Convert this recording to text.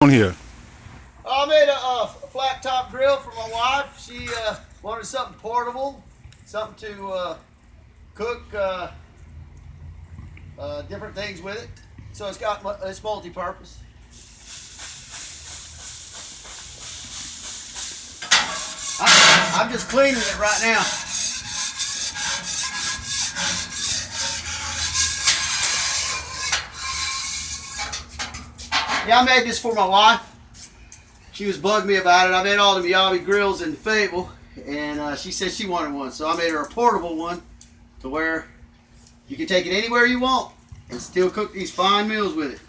On here. I made a flat top grill for my wife. She wanted something portable, something to cook different things with it. So it's multi-purpose. I'm just cleaning it right now. Yeah, I made this for my wife. She was bugging me about it. I made all the Miyabi grills in Fable, and she said she wanted one. So I made her a portable one to where you can take it anywhere you want and still cook these fine meals with it.